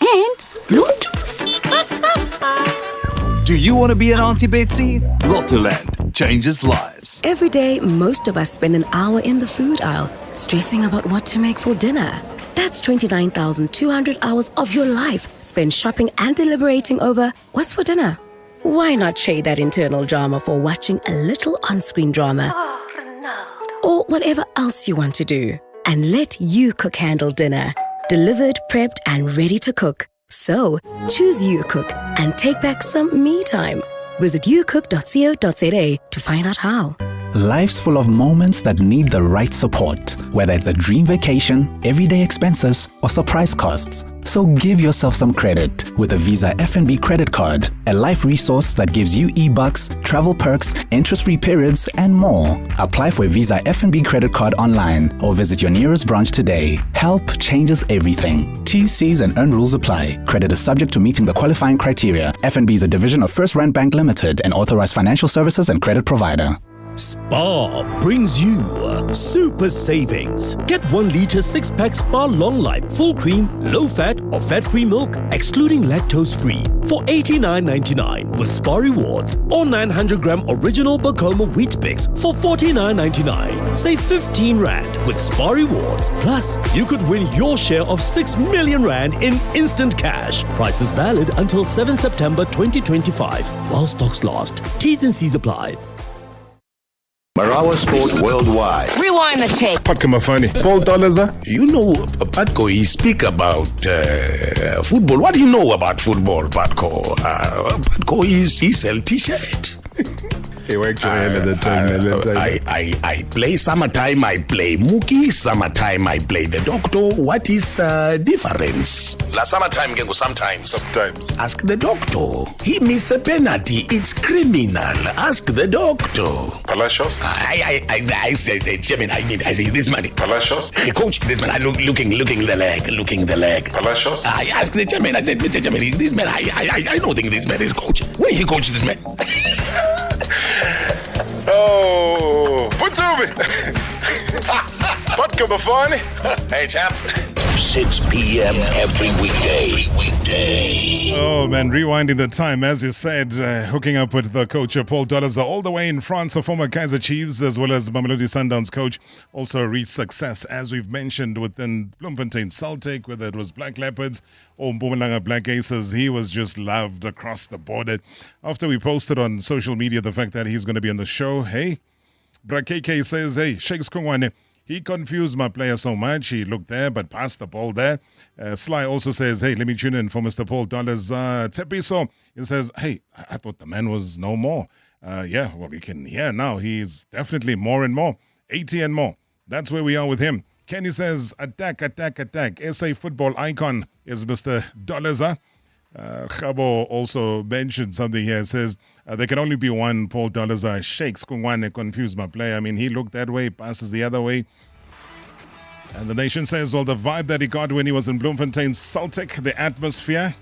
And Bluetooth. Do you want to be an Auntie Betsy? Lottoland changes lives. Every day, most of us spend an hour in the food aisle, stressing about what to make for dinner. That's 29,200 hours of your life spent shopping and deliberating over what's for dinner. Why not trade that internal drama for watching a little on-screen drama? Or whatever else you want to do. And let You Cook handle dinner. Delivered, prepped, and ready to cook. So, choose You Cook and take back some me time. Visit youcook.co.za to find out how. Life's full of moments that need the right support. Whether it's a dream vacation, everyday expenses, or surprise costs, So give yourself some credit with a Visa FNB credit card, a life resource that gives you e-bucks, travel perks, interest-free periods, and more. Apply for a Visa FNB credit card online or visit your nearest branch today. Help changes everything. T's, C's, and earn rules apply. Credit is subject to meeting the qualifying criteria. FNB is a division of First Rand Bank Limited, an authorized financial services and credit provider. Spar brings you super savings. Get 1 liter 6-pack Spar Long Life full cream, low fat or fat-free milk, excluding lactose-free, for $89.99 with Spar Rewards, or 900 gram original Bacoma Wheat Bix for $49.99. Save 15 Rand with Spar Rewards. Plus, you could win your share of 6 million Rand in instant cash. Prices valid until 7 September 2025 while stocks last. T's and C's apply. Marawa Sport Worldwide. Rewind the tape. Patko Mafani. Paul Doleza. You know, Patko, you speak about football. What do you know about football, Patko? Patko, he sells t-shirt. Hey, work the time. I play summertime, I play Mookie. Summertime, I play the doctor. What is difference? La summertime can go sometimes. Sometimes. Ask the doctor. He missed a penalty. It's criminal. Ask the doctor. Palacios? I say, Chairman, I say this man. Palacios? Hey, coach, this man, looking the leg. Palacios? I asked the chairman, I said, Mr. Chairman, this man, I don't think this man is coach. When he coach this man? Oh, put to me. Patko Mafani. Hey, chap. 6 p.m. every weekday. Oh man, rewinding the time, as you said, hooking up with the coach Paul Doleza all the way in France, the former Kaizer Chiefs as well as Mamelodi Sundowns coach, also reached success, as we've mentioned, within Bloemfontein Celtic, whether it was Black Leopards or Mpumalanga Black Aces. He was just loved across the board. After we posted on social media the fact that he's going to be on the show, hey, Brakeke says, hey, Shakes Kungwane, he confused my player so much. He looked there, but passed the ball there. Sly also says, hey, let me tune in for Mr. Paul Doleza. Tepiso, he says, hey, I thought the man was no more. Yeah, well, you can hear now. He's definitely more and more. 80 and more. That's where we are with him. Kenny says, attack. SA football icon is Mr. Doleza. Khabo also mentioned something here. Says, there can only be one Paul Doleza. Shakes Kungwane confused my play. I mean, he looked that way, passes the other way. And the nation says, well, the vibe that he got when he was in Bloemfontein Celtic, the atmosphere.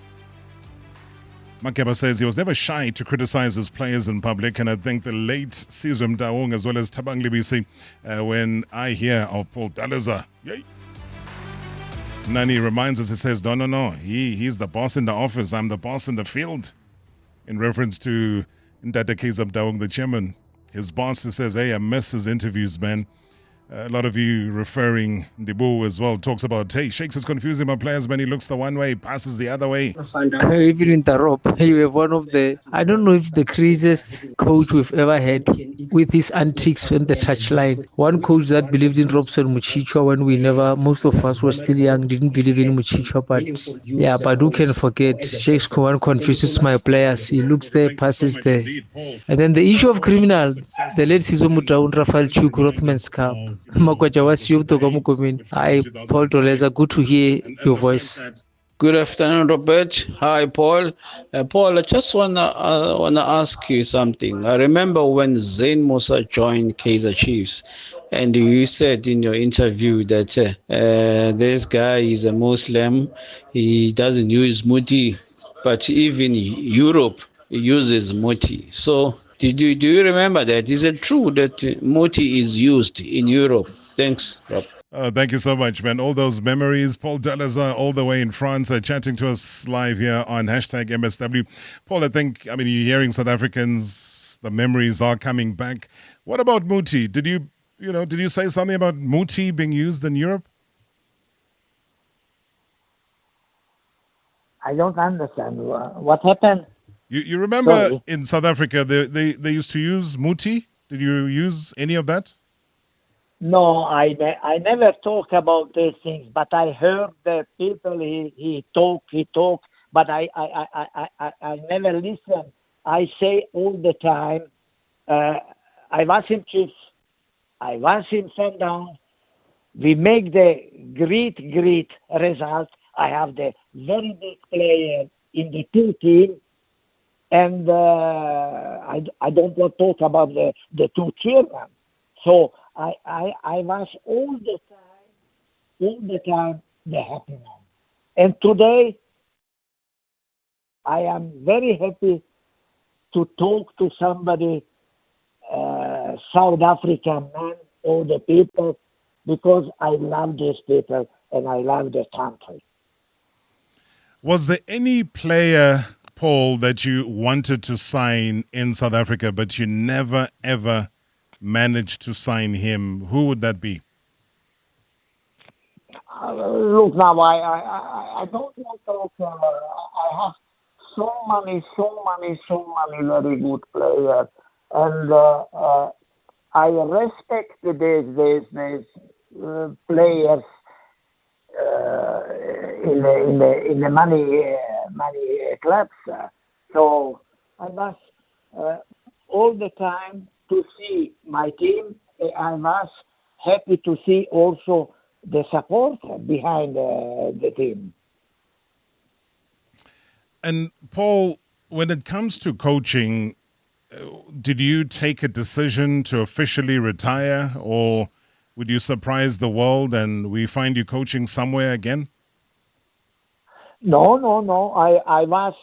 Makeba says he was never shy to criticize his players in public, and I think the late Sizwe Mdaung as well as Thabang Libisi, when I hear of Paul Doleza, yay. Nani reminds us, he says, no, he's the boss in the office, I'm the boss in the field. In reference to Ndata Kaizer Mdaung, the chairman, his boss, he says, hey, I miss his interviews, man. A lot of you referring, Ndibu as well, talks about, hey, Shakes is confusing my players when he looks the one way, passes the other way. Even in the rope, you have one of the, I don't know if the craziest coach we've ever had with his antics on the touchline. One coach that believed in Robson Muchichwa when most of us were still young, didn't believe in Muchichwa. But who can forget? Shakes Kwan confuses my players. He looks there, passes there. And then the issue of criminal, the late Sizwe Mdaung, Rafael Chuk, Rothman's Cup. Hi, Paul Doleza. Good to hear your voice. Good afternoon, Robert. Hi, Paul. Paul, I just wanna ask you something. I remember when Zain Musa joined Kaizer Chiefs, and you said in your interview that this guy is a Muslim. He doesn't use muti, but even Europe uses muti. So do you remember that? Is it true that muti is used in Europe? Thanks, Rob. Thank you so much, man. All those memories. Paul Doleza, all the way in France, chatting to us live here on #MSW. Paul, you're hearing South Africans, the memories are coming back. What about muti? Did you say something about muti being used in Europe? I don't understand. What happened? You remember Sorry. in South Africa, they used to use muti? Did you use any of that? No, I never talk about these things, but I heard the people he talk, but I never listen. I say all the time, I was in Chiefs, I was in Sundowns, we make the great result, I have the very big player in the two team, and I don't want to talk about the two chairmen. So I was all the time the happy man. And today I am very happy to talk to somebody, South African man, or the people, because I love these people and I love the country. Was there any player, Paul, that you wanted to sign in South Africa, but you never, ever managed to sign him? Who would that be? Look, now, I don't want to I have so many very good players. And I respect these players in the money clubs. So I was all the time to see my team. I was happy to see also the support behind the team. And Paul, when it comes to coaching, did you take a decision to officially retire, or would you surprise the world and we find you coaching somewhere again? No. I was.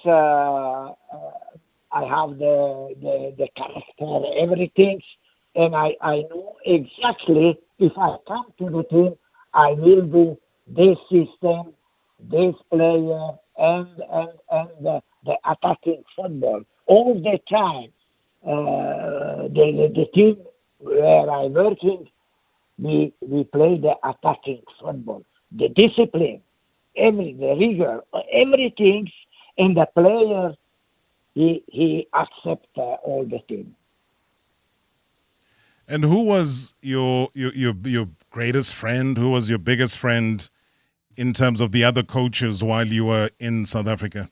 I have the character, everything, and I know exactly if I come to the team, I will do this system, this player, and the attacking football all the time. The team where I'm working, we play the attacking football, the discipline, the rigor, everything, and the player he accepts all the team. And who was your greatest friend? Who was your biggest friend in terms of the other coaches while you were in South Africa?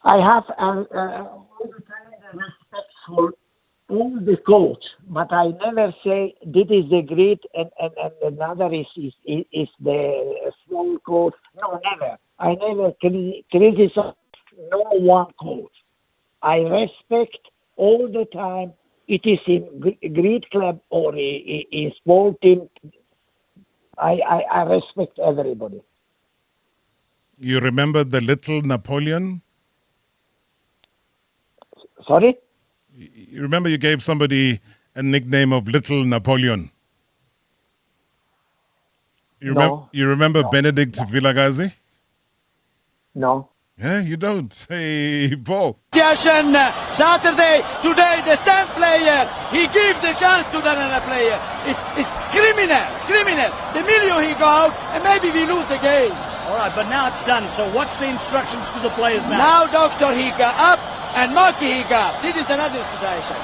I have all the time respect for all the coach, but I never say this is the great and another is the small coach. No, never. I never criticize no one coach. I respect all the time. It is in great club or in small team. I respect everybody. You remember the little Napoleon? Sorry? You remember you gave somebody a nickname of Little Napoleon? No. You remember Benedict Vilagazi? No. Yeah, you don't. Hey, Paul. Saturday, today, the same player. He gives the chance to another player. It's criminal. It's criminal. The million he got, and maybe we lose the game. All right, but now it's done. So what's the instructions to the players now? Now, Doctor Higa up and Maki Higa. This is another situation.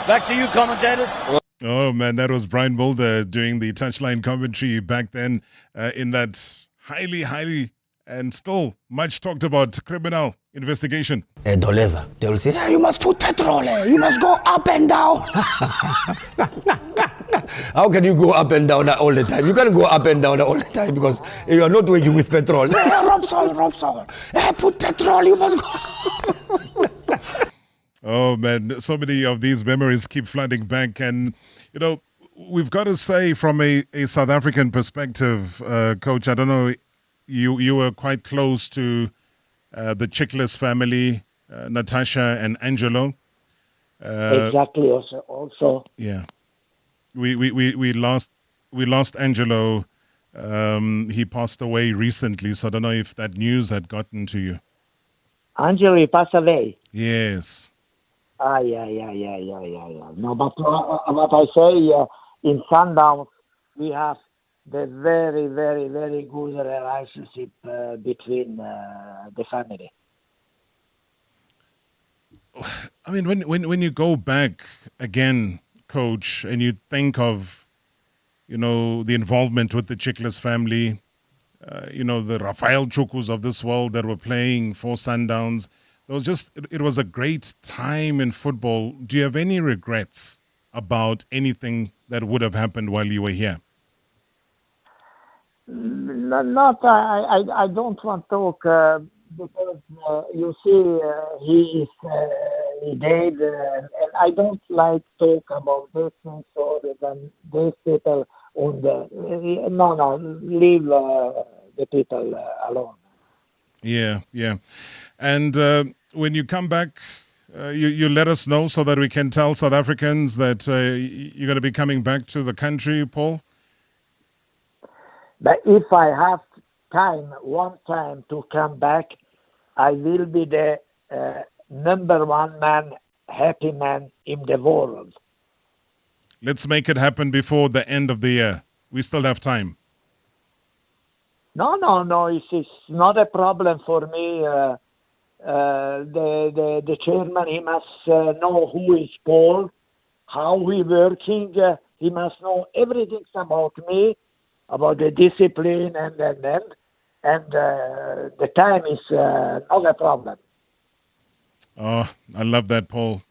Back to you, commentators. Oh, man, that was Brian Mulder doing the touchline commentary back then in that highly and still much talked about criminal investigation. Doleza, they will say, hey, you must put petrol, you must go up and down. How can you go up and down all the time? You can't go up and down all the time because you are not working with petrol. Hey, Robson. Hey, put petrol, you must go. Oh, man, so many of these memories keep flooding back. And, you know, we've got to say from a South African perspective, Coach, I don't know, you were quite close to the Chickless family, Natasha and Angelo. Exactly. Also. Yeah, we lost Angelo. He passed away recently, so I don't know if that news had gotten to you. Angelo, he passed away. Yes. Yeah. No, but what I say in Sundowns, we have the very, very, very good relationship between the family. I mean, when you go back again, Coach, and you think of, you know, the involvement with the Chickless family, you know, the Rafael Chukus of this world that were playing for Sundowns, it was a great time in football. Do you have any regrets about anything that would have happened while you were here? I don't want to talk because you see he died, and I don't like talk about this things or than these people on the leave the people alone. Yeah. And when you come back, you let us know so that we can tell South Africans that you're going to be coming back to the country, Paul. But if I have one time to come back, I will be the number one man, happy man in the world. Let's make it happen before the end of the year. We still have time. No. It's not a problem for me. The chairman, he must know who is Paul, how we working. He must know everything about me, about the discipline, and the time is not a problem. Oh, I love that, Paul.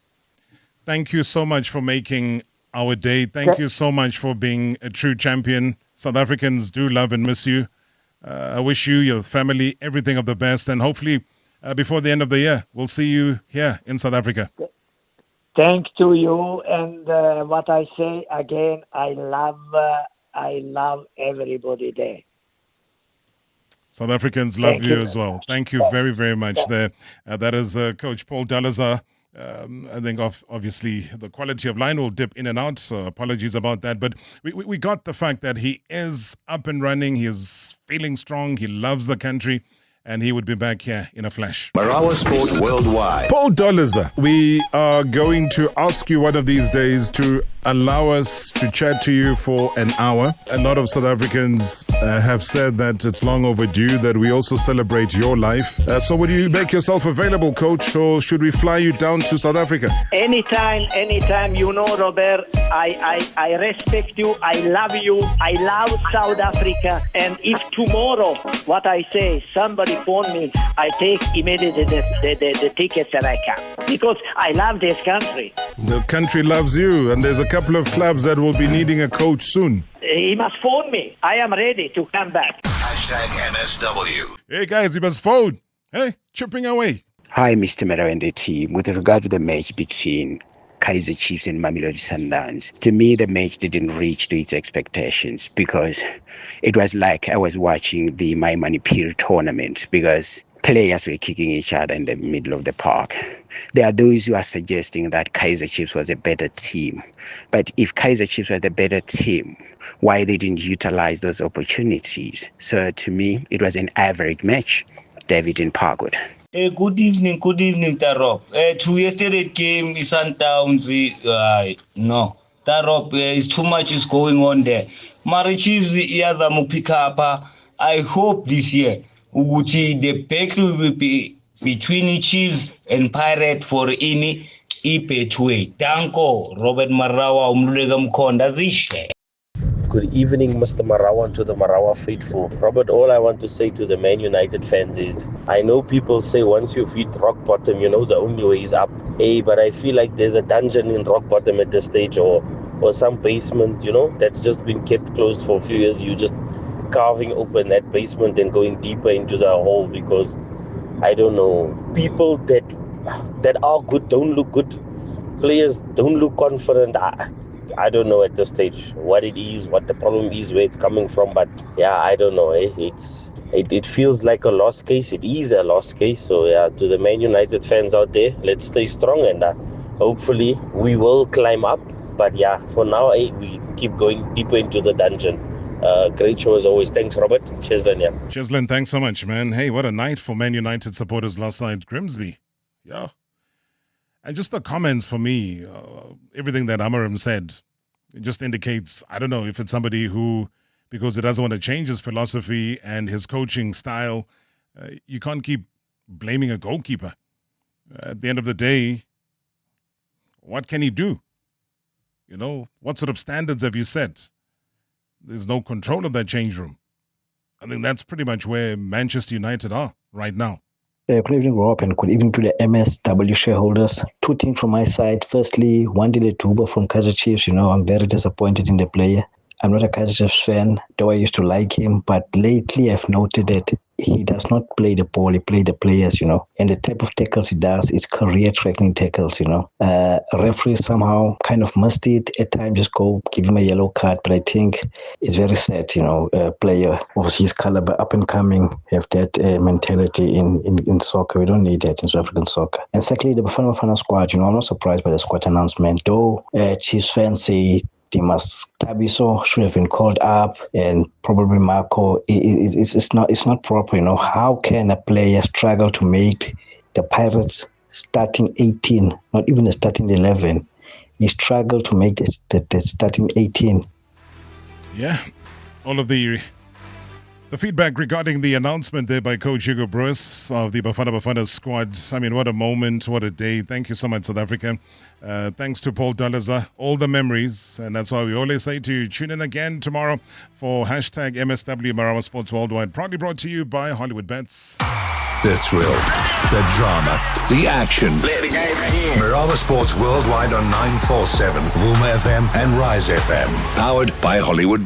Thank you so much for making our day. Thank you so much for being a true champion. South Africans do love and miss you. I wish you, your family, everything of the best, and hopefully before the end of the year, we'll see you here in South Africa. Thank to you, and what I say again, I love everybody there. South Africans love you as well. Thank you very, very much there. That is Coach Paul Dolezal. I think obviously the quality of line will dip in and out, so apologies about that. But we got the fact that he is up and running, he is feeling strong, he loves the country, and he would be back here in a flash. Marawa Sports Worldwide. Paul Dolezal, we are going to ask you one of these days to allow us to chat to you for an hour. A lot of South Africans have said that it's long overdue that we also celebrate your life. So would you make yourself available, Coach, or should we fly you down to South Africa? Anytime. You know, Robert, I respect you. I love you. I love South Africa. And if tomorrow, what I say, somebody phone me, I take immediately the tickets that I can. Because I love this country. The country loves you, and there's a couple of clubs that will be needing a coach soon. He must phone me. I am ready to come back. #MSW. Hey guys, you must phone. Hey, chipping away. Hi, Mr. Marawa and the team. With regard to the match between Kaizer Chiefs and Mamelodi Sundowns, to me the match didn't reach to its expectations because it was like I was watching the My Money Peer tournament because players were kicking each other in the middle of the park. There are those who are suggesting that Kaizer Chiefs was a better team. But if Kaizer Chiefs were the better team, why they didn't utilize those opportunities? So to me, it was an average match. David in Parkwood. Good evening, Tarop. To yesterday's game is Sundowns. No, Tarop, is too much is going on there. Mara Chiefs iyaza pick up. I hope this year Uguchi the battle will be between Chiefs and Pirate for any ipetwe. Danko Robert Marawa umlulega mkonda zishe. Good evening, Mr. Marawa, and to the Marawa faithful. Robert, all I want to say to the Man United fans is, I know people say once you've hit rock bottom, you know the only way is up. But I feel like there's a dungeon in rock bottom at this stage, or some basement, that's just been kept closed for a few years. You just carving open that basement and going deeper into the hole because, I don't know, people that are good don't look good. Players don't look confident. I don't know at this stage what it is, what the problem is, where it's coming from. But yeah, I don't know. It feels like a lost case. It is a lost case. So yeah, to the Man United fans out there, let's stay strong and hopefully we will climb up. But yeah, for now, we keep going deeper into the dungeon. Great show as always. Thanks, Robert. Cheslin, yeah. Cheslin, thanks so much, man. Hey, what a night for Man United supporters last night. Grimsby. Yeah. And just the comments for me, everything that Amarim said, it just indicates, I don't know if it's somebody who, because he doesn't want to change his philosophy and his coaching style, you can't keep blaming a goalkeeper. At the end of the day, what can he do? What sort of standards have you set? There's no control of that change room. I think that's pretty much where Manchester United are right now. Good evening, Rob, and good evening to the MSW shareholders. Two things from my side. Firstly, Wandile Tuba from Kaizer Chiefs. I'm very disappointed in the player. I'm not a Kaizer Chiefs fan, though I used to like him, but lately I've noted that he does not play the ball, he plays the players, and the type of tackles he does is career-threatening tackles, referees somehow kind of missed it, at times just go give him a yellow card, but I think it's very sad, a player of his caliber, up and coming, have that mentality in soccer. We don't need that in South African soccer. And secondly, the Bafana squad, I'm not surprised by the squad announcement, though Chiefs fans say Tabiso should have been called up, and probably Marco. It's not proper. How can a player struggle to make the Pirates starting 18, not even a starting 11? He struggled to make the starting 18. Yeah, all of the feedback regarding the announcement there by Coach Hugo Broos of the Bafana squad. I mean, what a moment, what a day. Thank you so much, South Africa. Thanks to Paul Dalaza. All the memories. And that's why we always say to tune in again tomorrow for hashtag MSW Marawa Sports Worldwide. Proudly brought to you by Hollywood Bets. The thrill, the drama, the action. Play the game again. Marawa Sports Worldwide on 947, Vuma FM and Rise FM. Powered by Hollywood Bets.